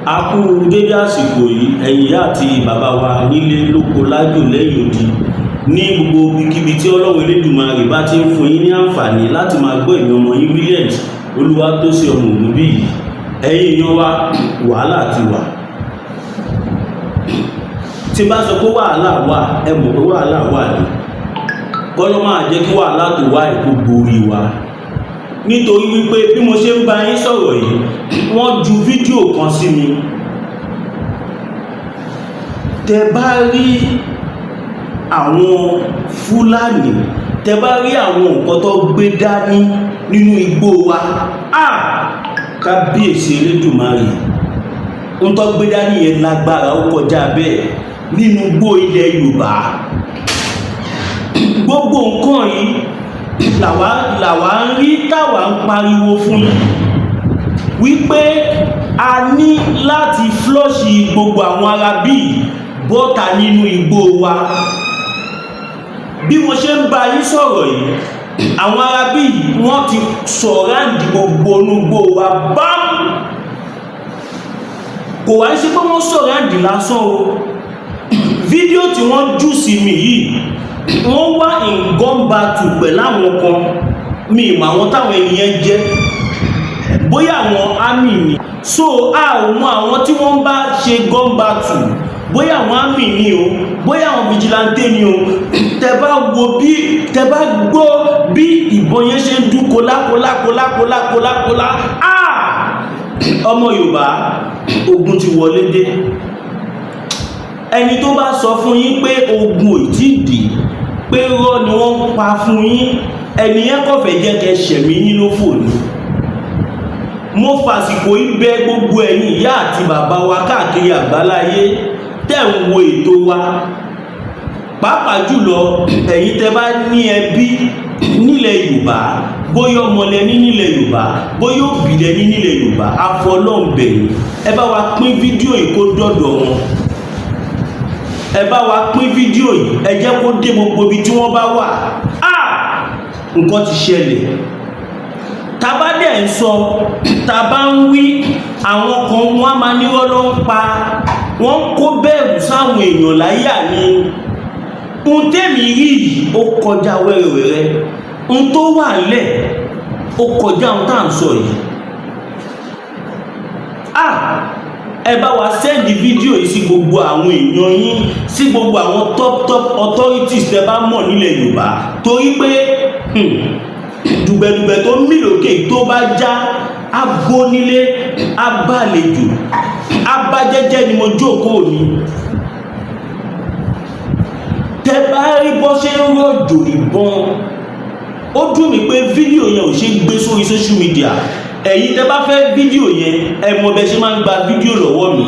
A kú dédé àsìkò yìí ẹ̀yin àti bàbá wa nílé lóko lájò lẹ́yìn odi ní gbogbo ibikíbi tí Ọlọ́run Elédùmarè bá ti ń fún yín ní àǹfààní láti máa gbọ́ ìmọ̀ ọmọ yín Williams Olúwatósìn ọmọ Ògúnbí yìí. Ẹ̀yin èèyàn wa, wàhálà ti wà. Tí bá sọ pé wàhálà wà, ẹ mọ̀ pé wàhálà wà ní. Kọ́lọ́ máa jẹ́ kí wàhálà tó wà èkó borí wa. Nítorí wípé bí mo ṣe ń bá yín sọ̀rọ̀ yìí, wọ́n ju fídíò kan sí mi. Tẹ́ bá rí àwọn Fúlàní, tẹ́ bá rí àwọn nǹkan tó gbé dání nínú igbó wa, kábíyèsí Elédùmarè, ń tó gbé dání yẹn lágbára ó kọjá bẹ́ẹ̀ nínú igbó ilẹ̀ Yorùbá. Gbogbo nǹkan yìí làwa ń rí táwa ń pariwo fún yín wípé a ní láti flọ́ọ̀ṣì gbogbo àwọn arábí bọ́ta nínú igbó wa. Bí mo ṣe ń bá yín sọ̀rọ̀ yìí, àwọn arábí wọ́n ti sọ̀ráǹdì gbogbo onúgbó wa bám. Kò wá ń ṣe pé wọ́n sọ̀ráǹdì lásán o. Fídíò tí wọ́n jù sí mi yìí, wọ́n wá in gun battle pẹ̀lú àwọn kan, mi ìmọ̀ àwọn táwọn ènìyàn jẹ́, bóyá àwọn army ni. So a ò mọ àwọn tí wọ́n bá ṣe gun battle, bóyá àwọn army ni o, bóyá àwọn vigilante ni o. Tẹ́ bá wo bí, tẹ́ bá gbọ́ bí ìbọn yẹn ṣe ń dún kólákólákólákólákólá, ọmọ Yorùbá, ogun ti wọlé dé. Ẹni tó bá sọ fún yín pé ogun ò tí dé, pé rọ́ ni wọ́n ń pa fún yín, ẹni yẹn kò fẹ́ jẹ́ kẹ́ ṣẹ̀mí yín ló fò ní. Mo fàsìkò ibẹ gbogbo ẹ̀yin ìyá àti bàbá wa káàkiri àgbáláyé tẹ́ ń wo ètò wa, pàápàá jùlọ ẹ̀yin tẹ́ bá ní ẹbí nílẹ̀ Yorùbá, bóyá ọmọlẹ ní nílẹ̀ Yorùbá, bóyá òbílẹ̀ ní nílẹ̀ Yorùbá, afọlọ́ǹbẹ̀ yìí, ẹ bá wa pín fídíò yìí kó dọ́dọ̀ wọn. Ẹ bá wa pín fídíò yìí, ẹ jẹ́ kó dé gbogbo ibi tí wọ́n bá wà. Nǹkan ti ṣẹlẹ̀. Tàbá dẹ̀ ń sọ, tàbá ń wí, àwọn kan wọ́n máa ní wọ́n ló ń pa, wọ́n kó bẹ̀rù sáwọn èèyàn láyà ni. Ohun tẹ́mi rí yìí ó kọjá wẹ́rẹ́wẹ́rẹ́. Ohun tó wà lẹ̀ ó kọjá ohun tá à ń sọ yìí. Ẹ bá wa sẹ́ndì fídíò yìí sí gbogbo àwọn èèyàn yín, sí gbogbo àwọn top authorities tẹ́ bá mọ̀ nílẹ̀ Yorùbá, torí pé dùgbẹ̀dùgbẹ̀ tó mì lókè tó bá já, abó nílé, abálejò, abájẹ́jẹ́ ni mo jókòó ni. Tẹ́ bá rí bọ́ ṣe ń rọ̀jò ìbọn, ó dùn mí pé fídíò yẹn ò ṣe gbé sórí social media. Ẹ̀yin tẹ́ bá fẹ́ fídíò yẹn, ẹ mọ bẹ́ ṣe máa ń gba fídíò lọ́wọ́ mi.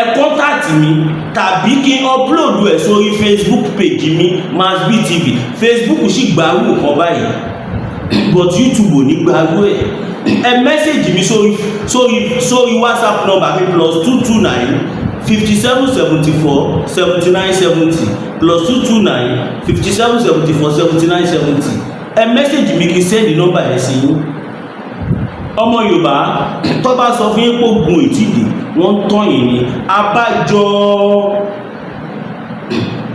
Ẹ kọ́ntàtì mi tàbí kí n upload ẹ̀ sórí Facebook page mi Masbi TV. Facebook sì gbárù kan báyìí, but YouTube ò ní gbárù ẹ̀. Ẹ mẹ́sẹ̀jì mi sórí WhatsApp number mi +229 57 74 79 70 +229 57 74 79 70. Ẹ mẹ́sẹ̀jì mi kí sẹ́ndì nọ́mbà ẹ̀ sí yín. Ọmọ Yorùbá tó bá sọ fún yín pé ogun ìtìdí, wọ́n tán yìí ni. Abájọ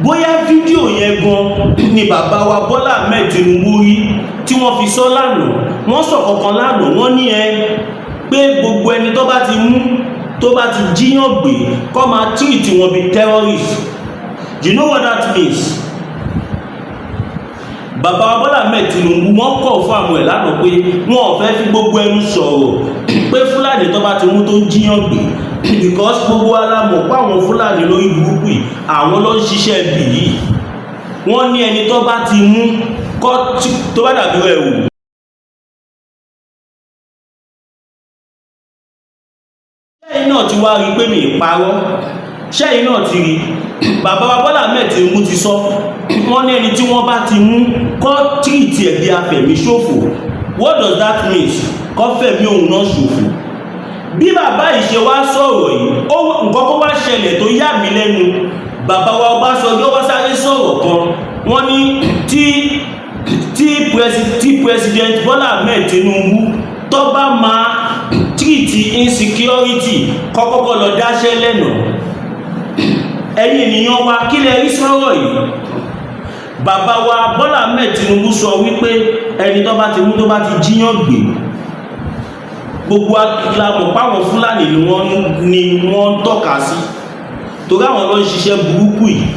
bóyá fídíò yẹn gan ni bàbá wa Bọ́lá Ahmed Tinubu rí tí wọ́n fi sọ lánàá. Wọ́n sọ kankan lánàá, wọ́n ní pé gbogbo ẹni tó bá ti mú, tó bá ti jíyàn gbé, kó máa treat wọn bí terrorist. You know what that means? Bàbá wa Bọ́lá Ahmed Tinubu wọ́n kọ̀ fún àwọn ẹ̀ lánàá pé wọ́n ò fẹ́ fi gbogbo ẹnu sọ̀rọ̀ pé Fúlàní tó bá ti mú tó ń jíyàn gbé, because gbogbo ara mọ̀ pé àwọn Fúlàní lórí burúkú yìí, àwọn ló ń ṣiṣẹ́ ibi yìí. Wọ́n ní ẹni tó bá ti mú kọ́ tó bá dàbí ẹ̀wù. Ṣẹ́yìn náà ti wá rí pé mi ì parọ́. Ṣẹ́yìn náà ti rí. Bàbá wa Bọ́lá Ahmed Tinubu ti sọ, wọ́n ní ẹni tí wọ́n bá ti mú kọ́ tírìtì ẹ̀ bí afẹ̀mí ṣòfò. What does that mean? Kọ́ fẹ̀mí òun náà ṣòfò. Bí bàbá yìí ṣe wá sọ̀rọ̀ yìí, nǹkan kó wá ṣẹlẹ̀ tó yà mí lẹ́nu. Bàbá wa Ọbásanjọ́ wá sáré sọ̀rọ̀ kan, wọ́n ní tí president Bọ́lá Ahmed Tinubu tó bá máa treat insecurity kọ́kọ́kọ́ lọ dáṣẹ́ lẹ́nu. Ẹ̀yin ènìyàn wa kí lẹ rí sọ̀rọ̀ yìí? Bàbá wa Bọ́lá Ahmed Tinubu sọ wípé ẹni tó bá ti mú tó bá ti jíyàn gbé, gbogbo alamọ̀ páwọn Fúlàní ni wọ́n tọ́ka sí torí àwọn ló ń ṣiṣẹ́ burúkú yìí.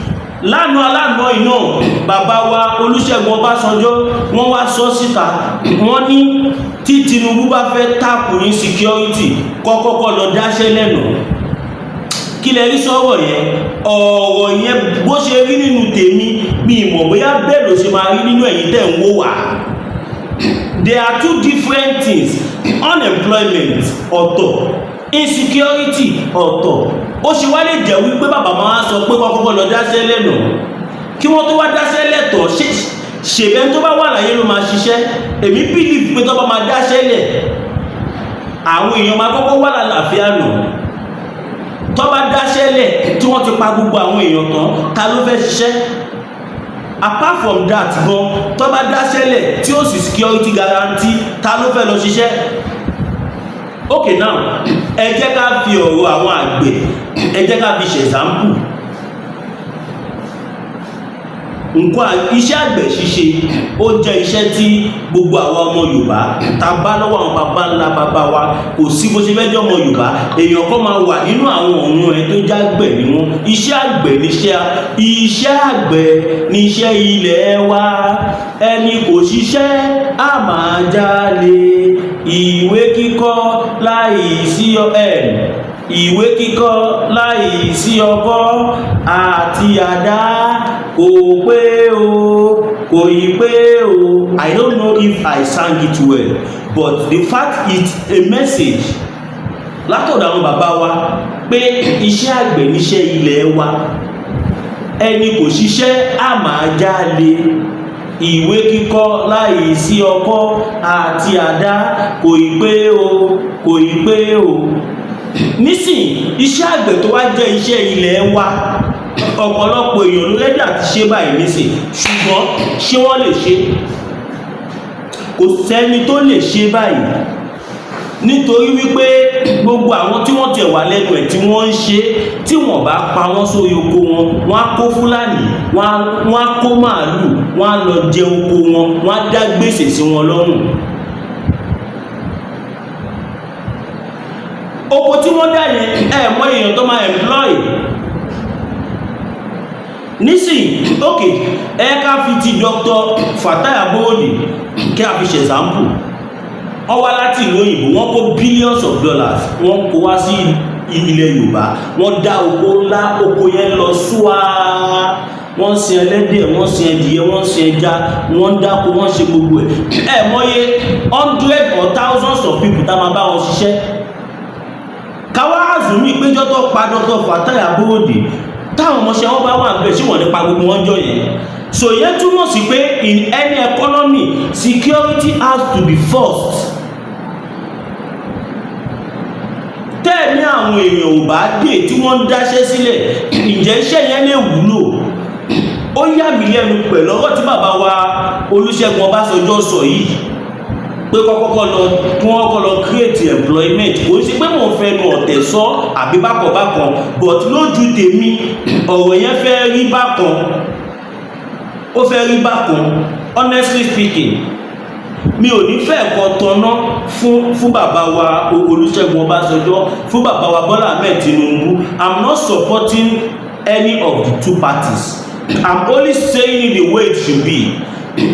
Lánàá iná bàbá wa Olúṣẹ́gun Ọbásanjọ́ wọ́n wá sọ síta, wọ́n ní tí Tinubu bá fẹ́ tàkù insecurity kọ́kọ́kọ́ lọ dáṣẹ́ lẹ́nu. Kí lẹ rí sọ̀rọ̀ yẹn? Ọ̀rọ̀ yẹn bó ṣe rí nínú tèmi bí ìmọ̀ bóyá bẹ́ẹ̀ ló ṣe máa rí nínú ẹ̀yin tẹ́ ń wò wá. There are two different things. Unemployment ọ̀tọ̀, insecurity ọ̀tọ̀. Ó ṣe wá lè jẹ́ wípé bàbá máa sọ pé kọ́kọ́kọ́ lọ dáṣẹ́ lẹ́nu kí wọ́n tó wá dáṣẹ́ lẹ́tọ̀ ṣèbẹ́ tó bá wà láyé ló máa ṣiṣẹ́. Èmi believe pé tó bá máa dáṣẹ́ lẹ̀ àwọn èèyàn máa kọ́kọ́ wà lálàáfíà nù. Tó bá dáṣẹ́ lẹ̀ tí wọ́n ti pa gbogbo àwọn èèyàn tán, ta ló fẹ́ ṣiṣẹ́? Apart from that gan, tó bá dáṣẹ́ lẹ̀ tí ó sì security guarantee, ta ló fẹ́ lọ ṣiṣẹ́? Okay, now ẹ jẹ́ ká fi ọ̀rọ̀ àwọn àgbẹ̀ ẹ jẹ́ ká fi ṣe example. Iṣẹ́ àgbẹ̀ ṣíṣe ó jẹ́ iṣẹ́ tí gbogbo àwa ọmọ Yorùbá ta bá lọ́wọ́ àwọn bàbá ńlá bàbá wa. Kò sí bó ṣe fẹ́ jẹ́ ọmọ Yorùbá èèyàn kan máa wà nínú àwọn ọ̀run ẹ̀ tó jágbẹ̀ ní wọn. Iṣẹ́ àgbẹ̀ níṣẹ́ ilẹ̀ wa. Ẹni kò ṣiṣẹ́ á máa jalè. Ìwé kíkọ́ láì sí ọkọ́ àti àdá kò pé o, kò yí pé o. I don't know if I sang it well, but the fact it's a message látọ̀dọ̀ àwọn bàbá wa pé iṣẹ́ àgbẹ̀ níṣẹ́ ilẹ̀ wa. Ẹni kò ṣiṣẹ́ á máa jalè. Ìwé kíkọ́ láì sí ọkọ́ àti àdá kò yí pé o, kò yí pé o. Nísìn iṣẹ́ àgbẹ̀ tó wá jẹ́ iṣẹ́ ilẹ̀ wa, ọ̀pọ̀lọpọ̀ èèyàn ló rẹ́dí àti ṣe báyìí nísìn, ṣùgbọ́n ṣé wọ́n lè ṣe? Kò sẹ́ni tó lè ṣe báyìí nítorí wípé gbogbo àwọn tí wọ́n tẹ̀ wà lẹ́nu ẹ̀ tí wọ́n ń ṣe, tí wọ́n bá pa wọ́n sórí oko wọn, wọ́n á kó Fúlàní, wọ́n á kó màálù, wọ́n á lọ jẹ oko wọn, wọ́n á dá gbèsè sí wọn lọ́rùn. Oko tí wọ́n dá yẹn mọ̀ èèyàn tó máa employ. Nísìn okay, ká fi ti Dr. Fatai Aborode kí a fi ṣe example. Wọ́n wá láti ìlú òyìnbó, wọ́n kó billions of dollars wọ́n kó wá sí ilẹ̀ Yorùbá. Wọ́n dá oko ńlá, oko yẹn lọ súwá. Wọ́n sin ẹlẹ́dẹ̀, wọ́n sin ẹdìyẹ, wọ́n sin ẹja, wọ́n dáko, wọ́n ṣe gbogbo ẹ̀. Mọ̀ye hundreds or thousands of people tá máa bá wọn ṣiṣẹ́. Káwá àzùmí péjọ́ tó pa Dr. Fatai Aborode táwọn ọmọọṣẹ́ wọn bá wà ń bẹ̀ sí wọ́n nípa gbogbo wọn jọ yẹn. So yẹn túmọ̀ sí pé in any economy security has to be first. Tẹ́ẹ̀mí àwọn èèyàn ò bá dé tí wọ́n ń dáṣẹ́ sílẹ̀, ǹjẹ́ iṣẹ́ yẹn lè wúlò? Ó yà mí lẹ́nu pẹ̀lú ọ̀rọ̀ tí bàbá wa Olúṣẹ́gun Ọbásanjọ́ sọ yìí pé kí wọ́n kọ́ lọ create employment. Kò sí pé mo fẹ́ nu ọ̀tẹ̀ sọ àbí bákan but lójú tèmi ọ̀rọ̀ yẹn fẹ́ rí bákan, ó fẹ́ rí bákan. Honestly speaking, mi ò ní fẹ́ ẹ̀kọ́ tọ́ná fún bàbá wa Olúṣẹ́gun Ọbásanjọ́, fún bàbá wa Bọ́lá Ahmed Tinubu. I'm not supporting any of the two parties. I'm only saying it the way it should be.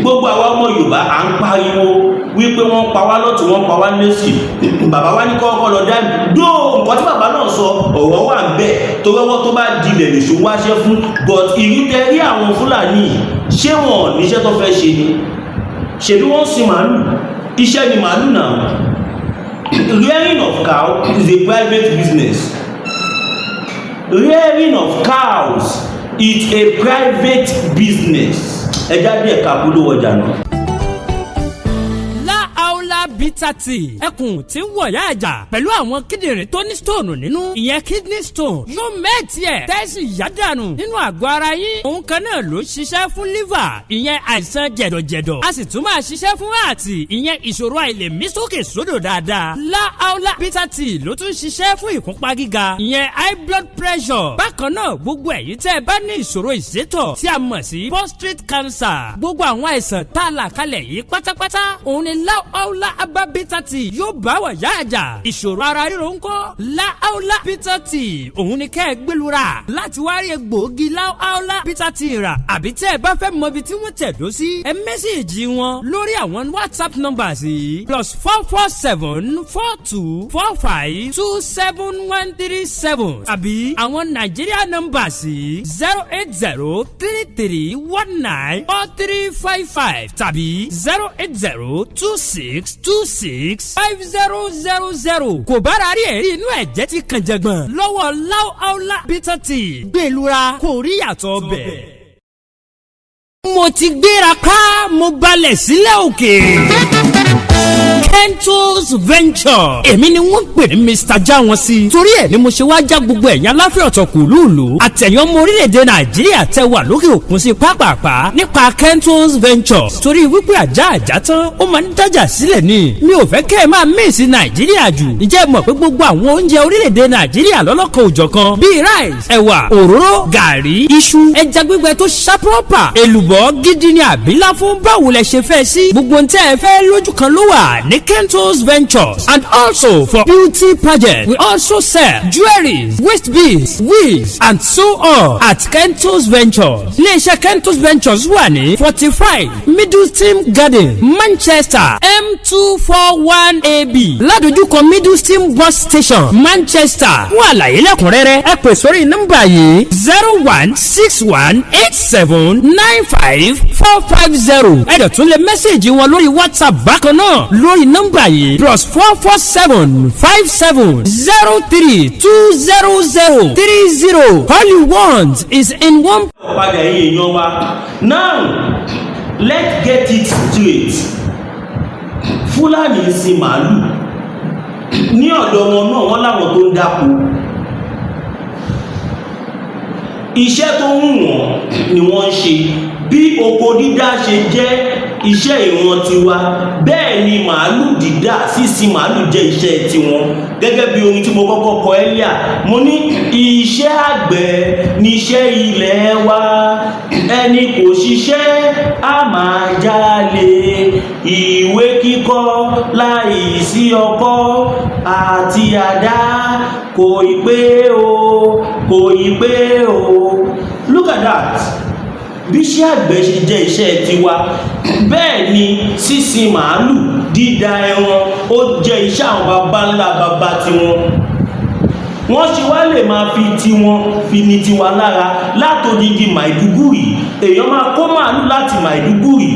Gbogbo àwa ọmọ Yorùbá à ń pariwo wípé wọ́n pa wá lọ́tún, wọ́n pa wá lẹ́sì. Bàbá wa ní kọ́kọ́ lọ dá nǹkan tí bàbá náà sọ ọ̀rọ̀ wà ń bẹ̀ tó rọ́wọ́ tó bá dilẹ̀ nìṣó wáṣẹ́ fún. But ìrítẹ́rí àwọn Fúlàní ṣé wọn níṣẹ́ tó fẹ́ ṣe ni? Ṣebí wọ́n sin màálù, iṣẹ́ ni màálù náà. Rearing of cow is a private business. Rearing of cows is a private business. Ẹ jáde ẹ̀ka polówó ọjà náà. bitter tea ẹkùn tí ń wọ̀yá àjà pẹ̀lú àwọn kíndìnrín tó ní stone nínú ìyẹn kidney stone yóò mẹ́ẹ̀tì ẹ̀ tẹ́sí yádànù nínú àgọ́ ara yín òun kan náà ló ṣiṣẹ́ fún liver ìyẹn àìsàn jẹ̀dọ̀jẹ̀dọ̀ a sì tún máa ṣiṣẹ́ fún ààtì ìyẹn ìṣòro àìlèmí sókè sódò dáadáa láàólà bitter tea ló tún ṣiṣẹ́ fún ìkúnpá gíga ìyẹn high blood pressure bákan náà gbogbo ẹ̀yin tẹ́ ẹ bá ní ìṣòro ìsétọ̀ tí a mọ̀ sí prostate cancer gbogbo àwọn àìsàn tá a là kalẹ̀ yìí pátápátá òun ni láàólà herbal bitter tea yóò bá wà yá àjà ìṣòro ara ríro ńkọ́ láàólà bitter tea òun ni kẹ́ ẹ gbẹlura láti wá rí egbòogi láàólà bitter tea rà àbí tẹ́ ẹ bá fẹ́ mọ ibi tí wọ́n tẹ̀dó sí ẹ mẹ́sẹ̀gì wọn lórí àwọn whatsapp numbers yìí +44742452737 àbí àwọn Nigeria numbers yìí 08033194355 tàbí 08026265000 kò bára rí ẹ̀rí inú ẹ̀jẹ̀ ti kàn jẹ̀gbọ̀n lọ́wọ́ láàólà bitter tea gbẹlura kò rí yàtọ̀ bẹ́ẹ̀. mo ti gbéra ká mo balẹ̀ sílẹ̀ òkèèrè. Kentos Venture èmi ni wọ́n pè ní Mr. Jáwọn sí torí ẹ̀ ni mo ṣe wá já gbogbo ẹ̀yin aláfẹ́ ọ̀tọ̀kù lùlù àtẹ̀yàn ọmọ orílẹ̀-èdè Nàìjíríà tẹ́ wà lókè òkun sí pápápá nípa Kentos Venture torí wípé àjà tán ó máa ń dájà sílẹ̀ ni mi ò fẹ́ kẹ́ ẹ máa mísì Nàìjíríà jù ǹjẹ́ mọ̀ pé gbogbo àwọn oúnjẹ orílẹ̀-èdè Nàìjíríà lọ́lọ́kan òjọ̀kan bíi rice ẹ̀wà òróró gàrí iṣu ẹja gbígbẹ tó ṣàpọ̀pà èlùbọ́ gidi ni àbílà fún báwo lẹ ṣe fẹ́ sí gbogbo ntẹ́ ẹ fẹ́ lójú kan ló wà ní Kentos Ventures and also for beauty pageant we also sell jewelries waist beads wigs and so on at Kentos Ventures iléeṣẹ́ Kentos Ventures wà ní 45 Middleton Garden Manchester M241AB ládojúkọ Middleton bus station Manchester fún àlàyé lẹ́kùnrẹ́rẹ́ ẹ pè sórí nọ́mbà yìí 0161879545 ẹ dẹ̀ tún lè mẹ́sẹ̀gì wọn lórí WhatsApp bákan náà lórí nọ́mbà yìí +44757032030 all you want is in one. padà yín èèyàn wa now let's get it straight Fúlàní ń sin màálù ní ọ̀dọ̀ wọn náà wọ́n láwọn tó ń dáko iṣẹ́ tó wù wọ́n ni wọ́n ń ṣe bí oko dídá ṣe jẹ́ iṣẹ́ ìran tiwa bẹ́ẹ̀ ni màálù dídá sísin màálù jẹ́ iṣẹ́ tiwọn gẹ́gẹ́ bí orin tí mo kọ́kọ́ kọ ẹ́líà mo ní iṣẹ́ àgbẹ̀ níṣẹ́ ilẹ̀ wa ẹni kò ṣiṣẹ́ á máa jalè ìwé kíkọ́ láì sí ọkọ́ àti àdá kò ì pé o kò ì pé o look at that bí iṣẹ́ àgbẹ̀ ṣe jẹ́ iṣẹ́ tiwa bẹ́ẹ̀ ni sísin màálù dídá ẹran ó jẹ́ iṣẹ́ àwọn baba ńlá baba tiwọn wọ́n ṣe wá lè máa fi tiwọn fi ní tiwa lára látòdìdí Maiduguri èèyàn máa kó màálù láti Maiduguri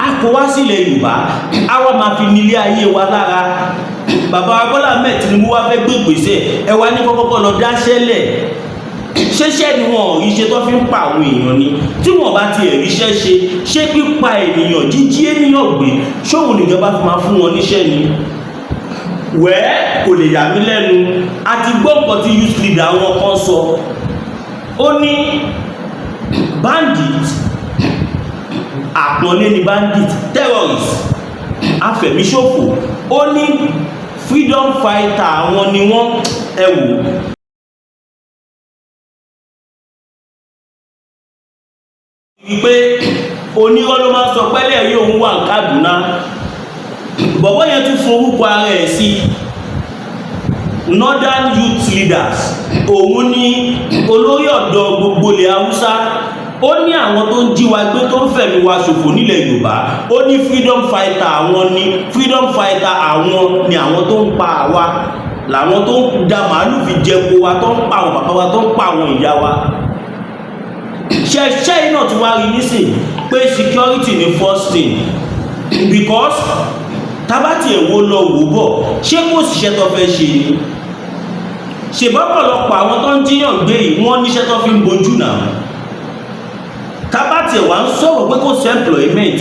a kó wá sílẹ̀ Yorùbá a wá máa fi nílé ayé wa lára bàbá Bọ́lá Ahmed Tinubu wá fẹ́ gbé ìgbésẹ̀ ẹ wá ní kọ́kọ́ lọ dáṣẹ́lẹ̀ ṣẹ́ṣẹ́ ni wọn ò ríṣẹ́ tó fi ń pa àwọn èèyàn ni tí wọ́n bá ti ríṣẹ́ ṣé pípa ènìyàn jíjí ènìyàn gbé ṣóhun níjọba fi máa fún wọn níṣẹ́ ni wẹ́ẹ́ kò lè yà mí lẹ́nu àti gbọ́ nǹkan tí youth leader wọn kan sọ ó ní bandit àpọ́nlé ni bandit terrorist afẹ̀míṣòfò ó ní freedom fighter àwọn ni wọ́n ẹ wò wípé onírọ́ ló máa ń sọ pẹ́lẹ́ rí òun wà ní Kaduna bọ̀bọ́ yẹn tún forúkọ ara ẹ̀ sí northern youth leaders òun ní olórí ọ̀dọ́ gbogbo ilẹ̀ Haúsá ó ní àwọn tó ń jí wa gbé tó ń fẹ̀mí wa ṣòfò nílẹ̀ Yorùbá ó ní freedom fighter àwọn ni freedom fighter àwọn ni àwọn tó ń pa àwa làwọn tó ń da màálù fi jẹko wa tó ń pa àwọn bàbá wa tó ń pa àwọn ìyá wa ṣẹṣẹ iná tí wàá rí nísìn pé security ni first thing because tábàtì èwo lọ wò bọ̀ ṣé kò síṣẹ́ tó fẹ́ ṣe ni ṣèbọ́pọ̀lọpọ̀ àwọn tó ń jíyàn gbé yìí wọ́n níṣẹ́ tó fi ń bojú náà tábàtì ẹ̀wà ń sọ̀rọ̀ pé kò sí employment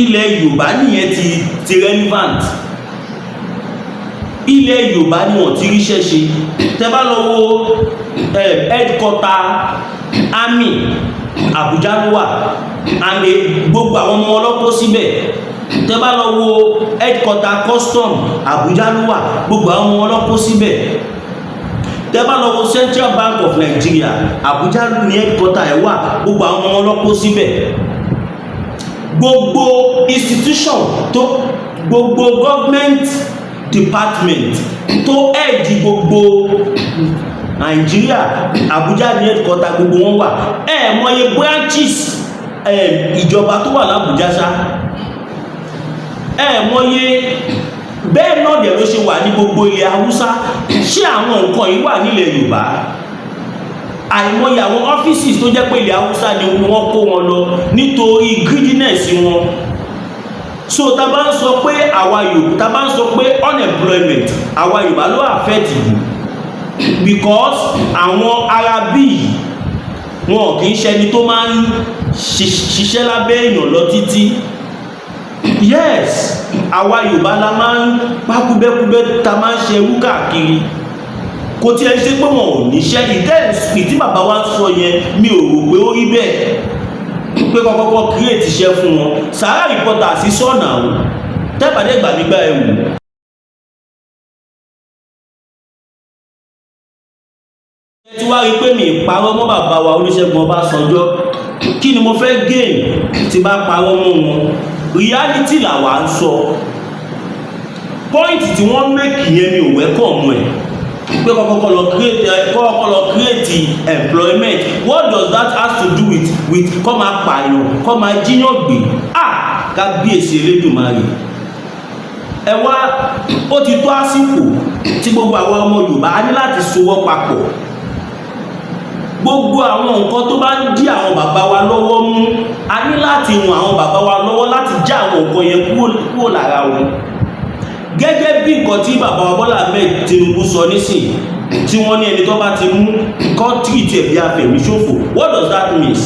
ilẹ̀ Yorùbá nìyẹn ti relevant ilẹ̀ Yorùbá ni wọ́n ti ríṣẹ́ ṣe. Tẹ́ bá lọ wo headquarter army Abuja ló wà and gbogbo àwọn ọmọ ọlọ́pọ̀ síbẹ̀. Tẹ́ bá lọ wo headquarter custom Abuja ló wà, gbogbo àwọn ọmọ ọlọ́pọ̀ síbẹ̀. Tẹ́ bá lọ wo Central Bank of Nigeria Abuja ní headquarter ẹ̀ wà, gbogbo àwọn ọmọ ọlọ́pọ̀ síbẹ̀. Gbogbo institution tó gbogbo government department tó ẹ̀dì gbogbo Nigeria Abuja ní headquarter gbogbo wọn wà. Mọye branches ìjọba tó wà l'Abuja ṣá. Mọye bẹ́ẹ̀ náà dẹ̀ ló ṣe wà ní gbogbo ilẹ̀ Haúsá. Ṣé àwọn nǹkan yìí wà nílẹ̀ Yorùbá? Àìmọye àwọn offices tó jẹ́ pé ilẹ̀ Haúsá ni wọ́n kó wọn lọ nítorí greediness wọn. So tá bá ń sọ pé àwa Yorùbá, tá bá ń sọ pé unemployment àwa Yorùbá ló affect jù because àwọn Arabi wọn kì í ṣẹni tó máa ń ṣiṣẹ́ lábẹ́ èèyàn lọ títí. Yes, àwa Yorùbá la máa ń pákúbẹ́kúbẹ́ ta máa ń ṣe ẹrú káàkiri. Kò tí ẹ ṣe pé wọn ò níṣẹ́ ìtí bàbá wa ń sọ yẹn mi ò rò pé ó rí bẹ́ẹ̀ pé kọ́kọ́kọ́ create iṣẹ́ fún wọn. Sahara reporter sí sọ́nà àwọn tẹ́bàdé gbàgbígbà ẹ̀wù. Ẹ ti wá rí pé mi ìparọ́ mọ́ bàbá wa Olúṣẹ́gun Ọbásanjọ́. Kí ni mo fẹ́ gain tí bá parọ́ mọ́ wọn? Reality làwa ń sọ. Point tí wọ́n make yẹn mi ò welcome ẹ̀. Pé kọ́kọ́ lọ create employment. What does that have to do with kọ́ máa pààyàn, kọ́ máa jíyàn gbé? Kábíyèsí Elédùmarè. Ẹ wá, ó ti tó àsìkò tí gbogbo àwọn ọmọ Yorùbá á ní láti sowọ́ papọ̀. Gbogbo àwọn nǹkan tó bá ń dí àwọn bàbá wa lọ́wọ́ mú, a ní láti ràn àwọn bàbá wa lọ́wọ́ láti já àwọn nǹkan yẹn kúrò lára wọn. Gẹ́gẹ́ bí nǹkan tí bàbá wa Bọ́lá Ahmed Tinubu sọ nísìnyí, tí wọ́n ní ẹni tó bá ti mú kọ́ńtírì tí ẹ̀bí afẹ̀míṣòfò. What does that mean?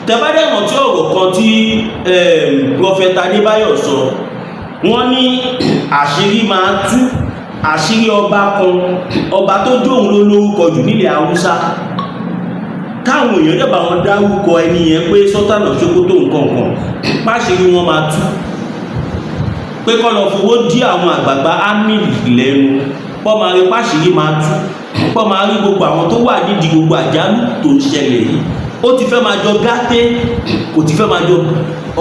Tẹ̀bádẹ́ mọ̀ tí ọ̀rọ̀ kan tí Prophet Adébáyọ̀ sọ, wọ́n ní àṣírí máa tú, àṣírí ọba kan, ọba tó jóun ló lórúkọ jù nílẹ̀ Haúsá. Káwọn èèyàn dẹ̀ bá wọn dárúkọ ẹni yẹn pé Sultan of Sokoto nǹkan kan, páṣírí wọn máa tú. Pé kọ́ lọ fowó dí àwọn àgbààgbà ámìlì lẹ́nu, pọ́ máa rí páṣírí máa tú, pọ́ máa rí gbogbo àwọn tó wà nídìí gbogbo àjálù tó ń ṣẹlẹ̀ yìí. Ó ti fẹ́ máa jọ gàté, kò ti fẹ́ máa jọ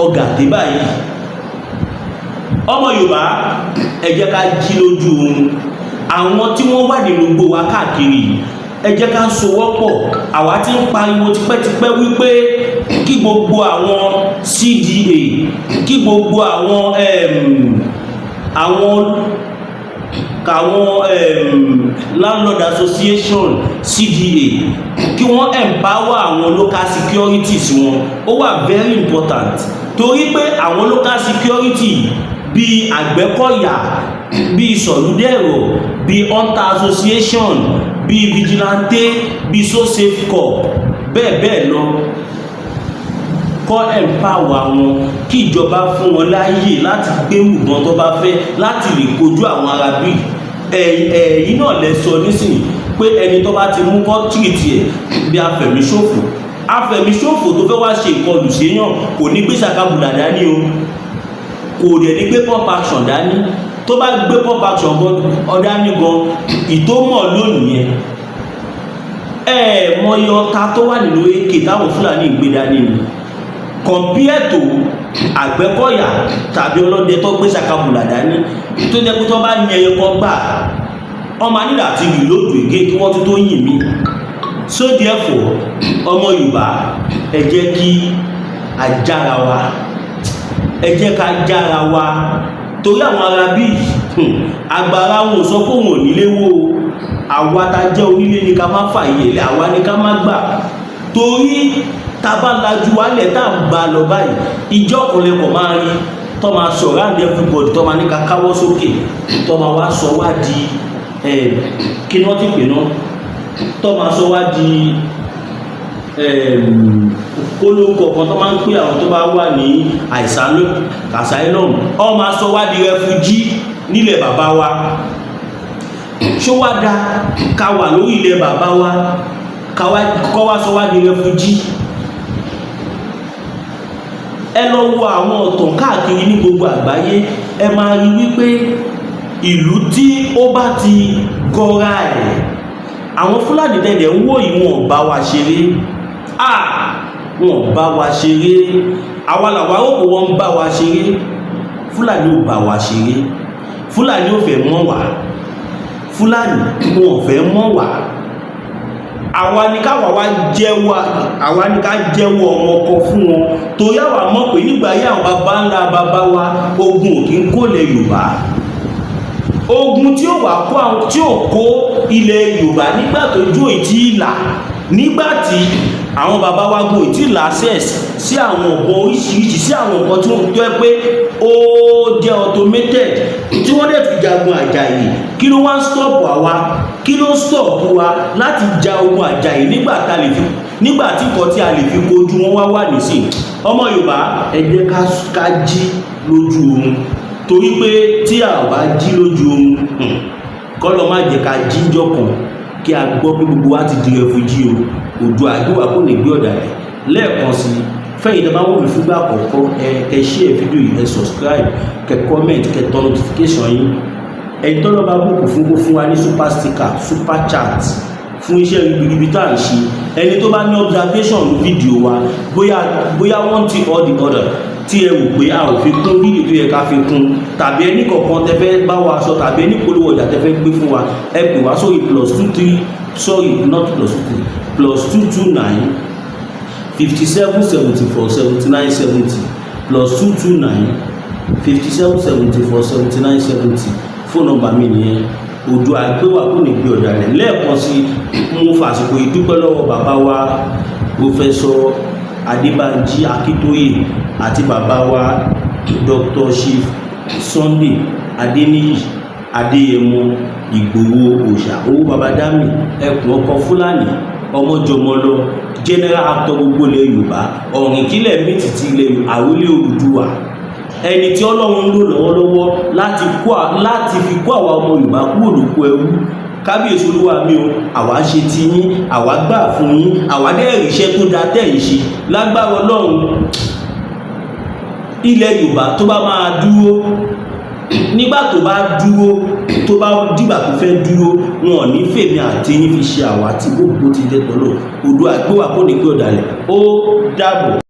ọgàté báyìí. Ọmọ Yorùbá, ẹ jẹ́ ká jí lójú oorun. Àwọn tí wọ́n wà nínú gbogbo wa káàkiri, ẹ jẹ́ ká sowọ́pọ̀. Àwa ti ń pariwo tipẹ́tipẹ́ wípé kí gbogbo àwọn CDA, kí gbogbo àwọn landlord association CDA, kí wọ́n empower àwọn local securities wọn. Ó wà very important torí pé àwọn local security bí Àgbẹ̀kọ̀yà, bí Sọ̀lúdẹ̀rọ̀, bí hunter association, bí vigilante, bí so safe corp, bẹ́ẹ̀ bẹ́ẹ̀ lọ. Kọ́ empower wọn, kí ìjọba fún wọn láàyè láti gbé ìbọn tó bá fẹ́ láti lè kojú àwọn Arabi. Ẹ̀yin náà lẹ sọ nísìnyí pé ẹni tó bá ti mú kọ́ńtírì tiẹ̀ bí afẹ̀míṣòfò. Afẹ̀míṣòfò tó fẹ́ wá ṣe ìkọlù séyàn kò ní gbé ṣàkàbùlà dání o, kò dẹ̀ ní gbé pump action dání. Tó bá gbé pump action dání gan, ìtómọ̀ lónìí yẹn. Mọye ọta tó wà nínú AK táwọn Fúlàní gbé dání ni. Compare to Àgbẹ̀kọ̀yà tàbí ọlọ́dẹ tó gbé ṣàkàbùlà dání, tó jẹ́ pé tó bá yẹn ẹyẹ kan gbà, ọmọ nílà ti rí lóòdù ègé kí wọ́n tó yìn mí. So therefore, ọmọ Yorùbá, ẹ jẹ́ kí a jára wa, ẹ jẹ́ ká jára wa. Torí àwọn Arabi agbára wọn sọ pé wọn ò nílé wó. Àwa tá jẹ́ onílé ni ká má fàyè lẹ̀, àwa ni ká má gbà. Torí tàbá lajú wálẹ̀ tá ń gbà lọ báyìí, ìjọ ọkùnrin kò máa rí tó máa sọ̀rọ̀ and everybody tó máa ní ká káwọ́ sókè, tó máa wá sọ wá di kí ni wọ́n ti pè náà, tó máa sọ wá di kólókọ̀ kan tó máa ń pè àwọn tó bá wà ní asylum, ọ máa sọ wá di refugee nílẹ̀ bàbá wa. ṣó wá dá ká wà lórí ilẹ̀ bàbá wa kọ́ wá sọ wá di rẹfújí. Ẹ lọ wo àwọn ọ̀tàn káàkiri ní gbogbo àgbáyé, ẹ máa rí wípé ìlú tí ó bá ti gọra ẹ̀, àwọn Fúlàní tẹ̀lẹ̀ ń wò yìí wọn bá wa ṣeré, wọn bá wa ṣeré, àwa làwa ó kó wọn bá wa ṣeré. Fúlàní ò bá wa ṣeré, Fúlàní ò fẹ́ mọ́ wá, Fúlàní wọn ò fẹ́ mọ́ wá. Àwa ni ká wà wá jẹ́wọ́, àwa ni ká jẹ́wọ́ ọmọ ọkọ fún wọn, torí àwa mọ̀ pé nígbà yà àwọn bàbá ńlá bàbá wa ogun ò kí ń kó ilẹ̀ Yorùbá. Ogun tí ó wà kó àwọn tí ò kó ilẹ̀ Yorùbá nígbà tó jó ìtì ìlà, nígbà tí àwọn bàbá wa gun ìtì ìlà access sí àwọn ọ̀bọ oríṣiríṣi, sí àwọn nǹkan tí wọ́n jẹ́ pé ó jẹ́ automated tí wọ́n dẹ̀ fi jagun Àjàyí. Kí ló wá ń stop àwa? Kí ló stop wa láti ja ogun Àjàyí nígbà tí nǹkan tí a lè fi kojú wọn wá wà nísìn? Ọmọ Yorùbá ẹ jẹ́ ká jí lójú oorun, torí pé tí a bá jí lójú oorun kọ́ lọ má jẹ́ ká jíjọ́ kan kí a gbọ́ pé gbogbo wa ti di rẹfújí o. Oòduà àgbéwà kò ní gbé ọ̀dà rẹ̀. Lẹ́ẹ̀kan sí fẹ́yìn tó bá wò mí fúngbà àkọ́kọ́ ẹ share fídíò yìí, ẹ subscribe, kẹ comment, kẹ tọ notification yín. Ẹ̀yin tó lọ bá bùkù fún wa ní super sticker, super chat fún iṣẹ́ ribiribi tá à ń ṣe. Ẹni tó bá ní observation ní fídíò wa, bóyá one thing or the other tí ẹ wò pé a ò fi kún fídíò tó yẹ ká fi kún, tàbí ẹni kọ̀ọ̀kan tẹ fẹ́ bá wa sọ, tàbí ẹni polówó ọjà tẹ fẹ́ gbé fún wa, ẹ pè wá sórí +229 57 74 79 70 +229 57 74 79 70 fóònù nọ́mbà mi nìyẹn. Oòduà àgbéwà kò ní gbé ọ̀dà rẹ̀. Lẹ́ẹ̀kan sí mo fàsìkò ìdúpẹ́ lọ́wọ́ bàbá wa Professor Adébánjí Akíntóyè àti bàbá wa Dr. Chief Sunday Adéníyì Adéyẹmọ Ìgbòho Òòṣà, owó baba dámì, ẹkùn ọkọ Fúlàní, ọmọjọmọlọ, general actor gbogbo ilẹ̀ Yorùbá, ọ̀rìn kílẹ̀ mítìtì ilẹ̀ àwílé Odùduwà, ẹni tí Ọlọ́run ń lò lọ́wọ́lọ́wọ́ láti fi kó àwa ọmọ Yorùbá kúrò lóko ẹrú. Kábíyèsí Olúwa mi o, àwa ṣe ti yín, àwa gbà fún yín, àwa dẹ́rì iṣẹ́ tó da tẹ̀ ń ṣe. Lágbára Ọlọ́run ilẹ̀ Yorùbá tó bá máa dúró, nígbà tó bá dúró, tó bá dìgbà tó fẹ́ dúró, wọn ò ní fèmí àti yín fi ṣe àwa tí gbogbo ti jẹ́ tọ́lọ̀. Oòduà àgbéwà kò ní gbé ọ̀dàlẹ̀. Ó dàbọ̀.